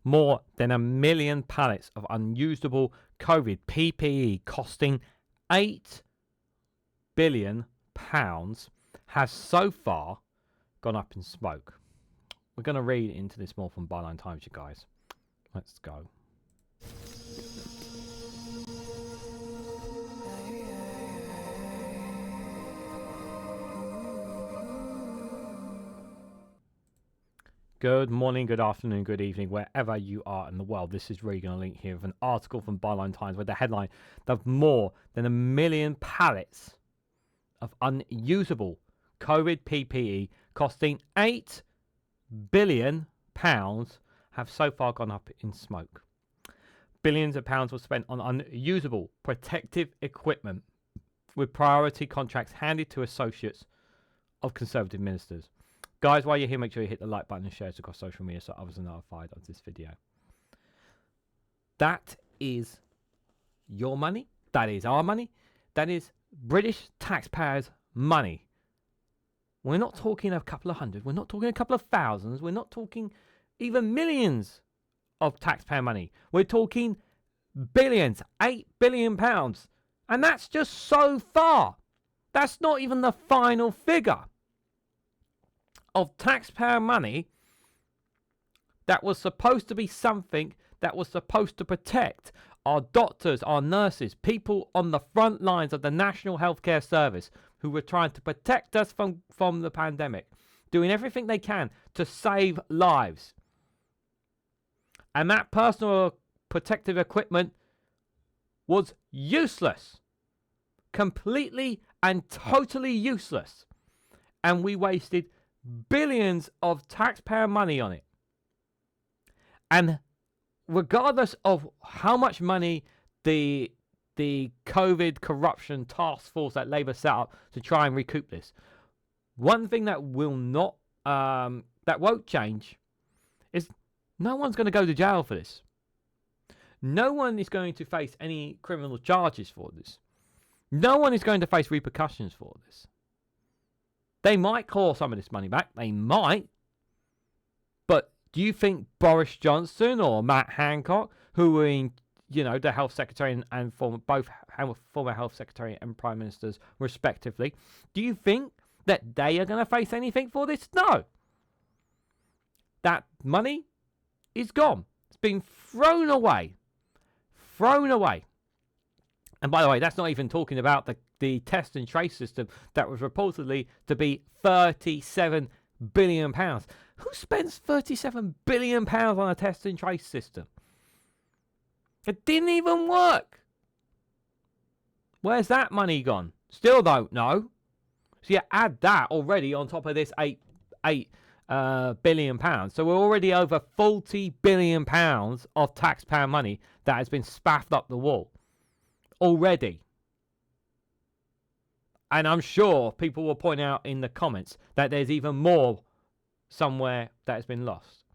More than 1 million pallets of unusable COVID PPE costing £8 billion has so far gone up in smoke. We're going to read into this more from Byline Times, you guys. Let's go. Good morning, good afternoon, good evening, wherever you are in the world. This is Reganelite here with an article from Byline Times with the headline of more than 1 million pallets of unusable COVID PPE costing £8 billion have so far gone up in smoke. Billions of pounds were spent on unusable protective equipment, with priority contracts handed to associates of Conservative ministers. Guys, while you're here, make sure you hit the like button and share it across social media so others are notified of this video. That is your money. That is our money. That is British taxpayers' money. We're not talking a couple of hundred. We're not talking a couple of thousands. We're not talking even millions of taxpayer money. We're talking billions, £8 billion. And that's just so far. That's not even the final figure of taxpayer money that was supposed to be something that was supposed to protect our doctors, our nurses, people on the front lines of the National Healthcare Service who were trying to protect us from the pandemic, doing everything they can to save lives. And that personal protective equipment was useless, completely and totally useless. And we wasted billions of taxpayer money on it. And regardless of how much money the COVID corruption task force that Labour set up to try and recoup this, one thing that will not that won't change is no one's going to go to jail for this. No one is going to face any criminal charges for this. No one is going to face repercussions for this. They might claw some of this money back. They might. But do you think Boris Johnson or Matt Hancock, who were in, the health secretary and both former health secretary and prime ministers respectively, do you think that they are going to face anything for this? No. That money is gone. It's been thrown away. Thrown away. And by the way, that's not even talking about the test and trace system that was reportedly to be £37 billion. Who spends £37 billion on a test and trace system? It didn't even work. Where's that money gone? Still don't know. So you add that already on top of this £8 billion. So we're already over £40 billion of taxpayer money that has been spaffed up the wall already. And I'm sure people will point out in the comments that there's even more somewhere that has been lost.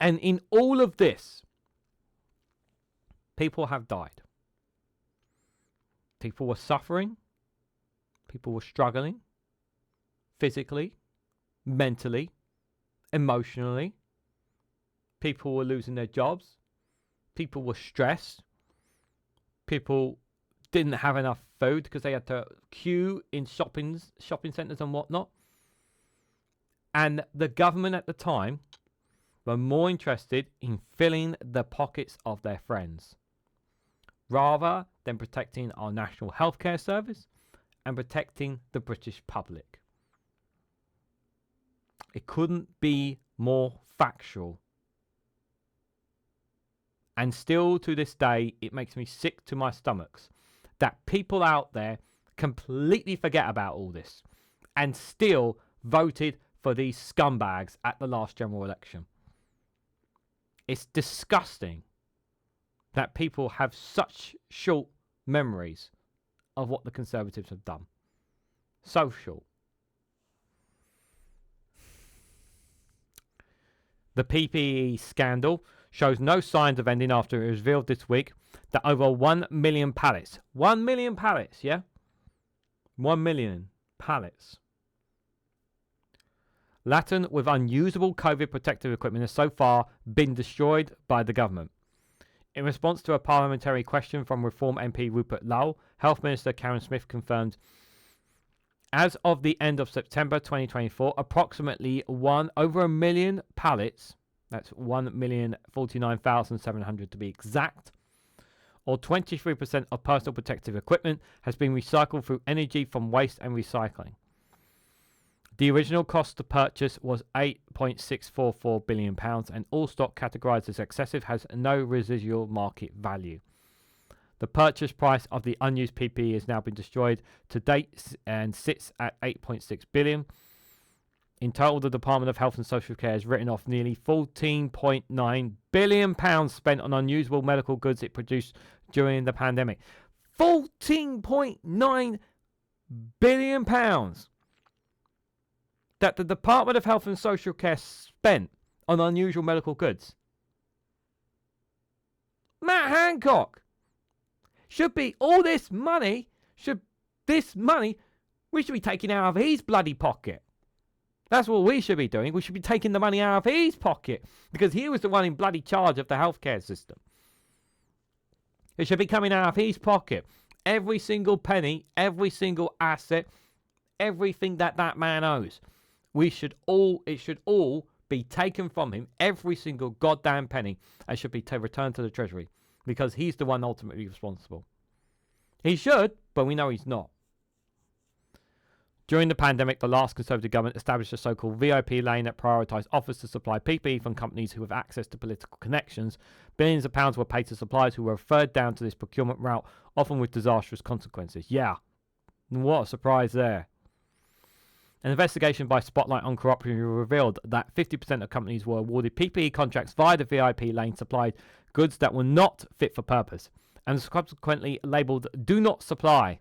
And in all of this, people have died. People were suffering. People were struggling. Physically, mentally, emotionally. People were losing their jobs. People were stressed. People didn't have enough food because they had to queue in shopping centres and whatnot. And the government at the time were more interested in filling the pockets of their friends rather than protecting our national healthcare service and protecting the British public. It couldn't be more factual. And still to this day, it makes me sick to my stomachs that people out there completely forget about all this and still voted for these scumbags at the last general election. It's disgusting that people have such short memories of what the Conservatives have done. So short. The PPE scandal shows no signs of ending after it was revealed this week that over 1 million pallets, 1 million pallets, yeah? 1 million pallets Latin with unusable COVID protective equipment has so far been destroyed by the government. In response to a parliamentary question from Reform MP Rupert Lowell, Health Minister Karen Smith confirmed, as of the end of September 2024, approximately over a million pallets, that's 1,049,700 to be exact, or 23% of personal protective equipment has been recycled through energy from waste and recycling. The original cost to purchase was £8.644 billion, and all stock categorised as excessive has no residual market value. The purchase price of the unused PPE has now been destroyed to date and sits at £8.6 billion. In total, the Department of Health and Social Care has written off nearly £14.9 billion spent on unusable medical goods it produced during the pandemic. £14.9 billion that the Department of Health and Social Care spent on unusual medical goods. Matt Hancock, should be all this money, we should be taking out of his bloody pocket. That's what we should be doing. We should be taking the money out of his pocket because he was the one in bloody charge of the healthcare system. It should be coming out of his pocket. Every single penny, every single asset, everything that man owes. It should all be taken from him, every single goddamn penny, and should be returned to the Treasury because he's the one ultimately responsible. He should, but we know he's not. During the pandemic, the last Conservative government established a so-called VIP lane that prioritised offers to supply PPE from companies who have access to political connections. Billions of pounds were paid to suppliers who were referred down to this procurement route, often with disastrous consequences. Yeah, what a surprise there. An investigation by Spotlight on Corruption revealed that 50% of companies were awarded PPE contracts via the VIP lane supplied goods that were not fit for purpose and subsequently labelled Do Not Supply.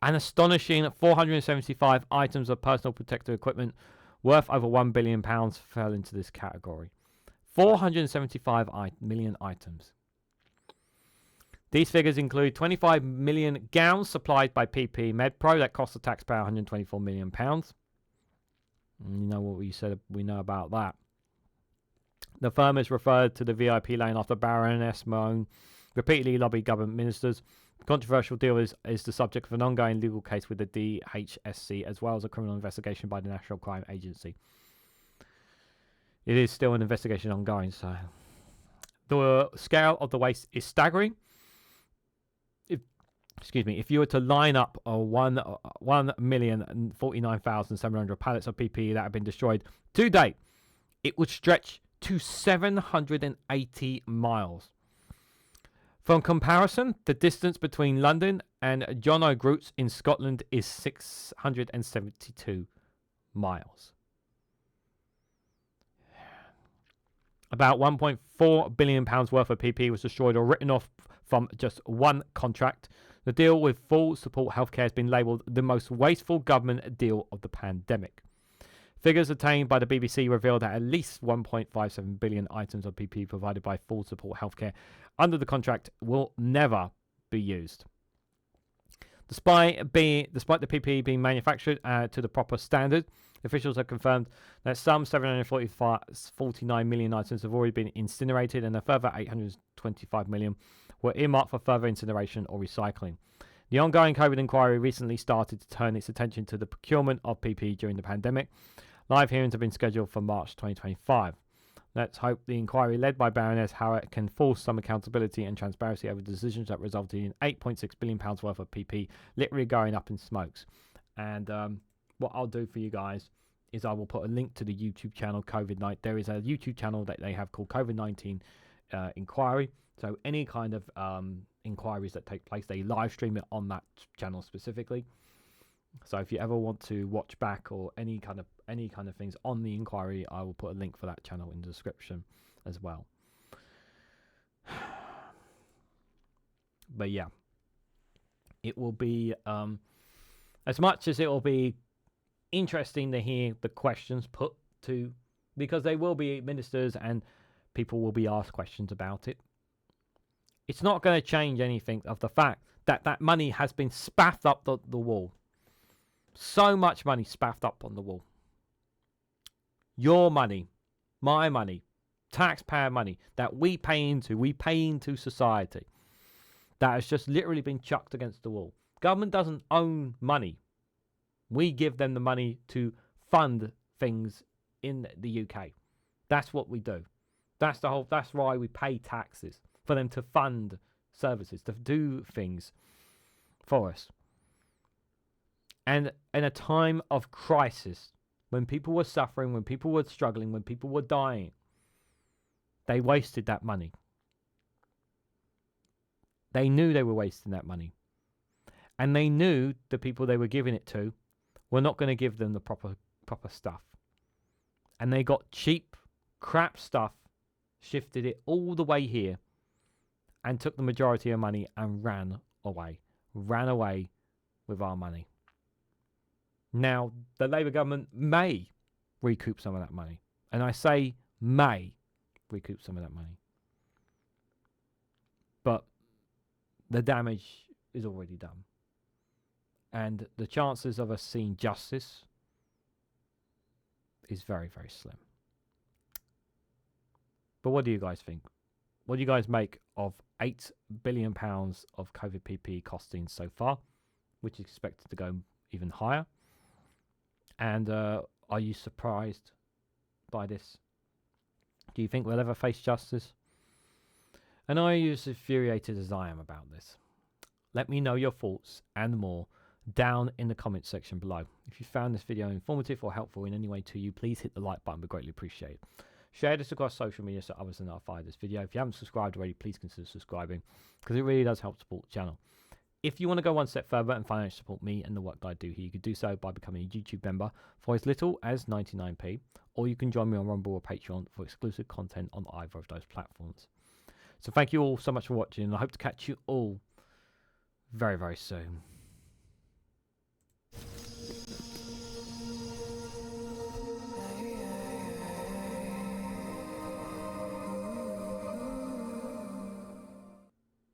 An astonishing 475 items of personal protective equipment worth over £1 billion fell into this category. 475 million items. These figures include 25 million gowns supplied by PPE MedPro that cost the taxpayer £124 million. You know what we know about that. The firm is referred to the VIP lane after Baroness Moan repeatedly lobbied government ministers. The controversial deal is the subject of an ongoing legal case with the DHSC as well as a criminal investigation by the National Crime Agency. It is still an investigation ongoing, so the scale of the waste is staggering. If you were to line up 1,049,700 pallets of PPE that have been destroyed to date, it would stretch to 780 miles. For comparison, the distance between London and John O'Groats in Scotland is 672 miles. About £1.4 billion worth of PPE was destroyed or written off from just one contract. The deal with full support healthcare has been labelled the most wasteful government deal of the pandemic. Figures obtained by the BBC reveal that at least 1.57 billion items of PPE provided by full support healthcare under the contract will never be used. Despite the PPE being manufactured to the proper standard, officials have confirmed that some 749 million items have already been incinerated and a further 825 million were earmarked for further incineration or recycling. The ongoing COVID inquiry recently started to turn its attention to the procurement of PPE during the pandemic. Live hearings have been scheduled for March 2025. Let's hope the inquiry led by Baroness Howard can force some accountability and transparency over decisions that resulted in £8.6 billion worth of PPE literally going up in smokes. And what I'll do for you guys is I will put a link to the YouTube channel COVID-19. There is a YouTube channel that they have called COVID-19 Inquiry. So any kind of inquiries that take place, they live stream it on that channel specifically. So if you ever want to watch back or any kind of things on the inquiry, I will put a link for that channel in the description as well. But yeah, it will be as much as it will be interesting to hear the questions put to, because they will be ministers and people will be asked questions about it. It's not going to change anything of the fact that that money has been spaffed up the wall. So much money spaffed up on the wall. Your money, my money, taxpayer money that we pay into society, that has just literally been chucked against the wall. Government doesn't own money. We give them the money to fund things in the UK. That's what we do. That's why we pay taxes, for them to fund services, to do things for us. And in a time of crisis, when people were suffering, when people were struggling, when people were dying, they wasted that money. They knew they were wasting that money. And they knew the people they were giving it to were not going to give them the proper stuff. And they got cheap, crap stuff, shifted it all the way here, and took the majority of money and ran away. Ran away with our money. Now, the Labour government may recoup some of that money. And I say may recoup some of that money. But the damage is already done. And the chances of us seeing justice is very, very slim. But what do you guys think? What do you guys make of £8 billion of COVID PPE costing so far, which is expected to go even higher? And are you surprised by this? Do you think we'll ever face justice? And are you as infuriated as I am about this? Let me know your thoughts and more down in the comments section below. If you found this video informative or helpful in any way to you, please hit the like button. We'd greatly appreciate it. Share this across social media so others are notified of this video. If you haven't subscribed already, please consider subscribing, because it really does help support the channel. If you want to go one step further and financially support me and the work that I do here, you could do so by becoming a YouTube member for as little as 99p, or you can join me on Rumble or Patreon for exclusive content on either of those platforms. So thank you all so much for watching, and I hope to catch you all very, very soon.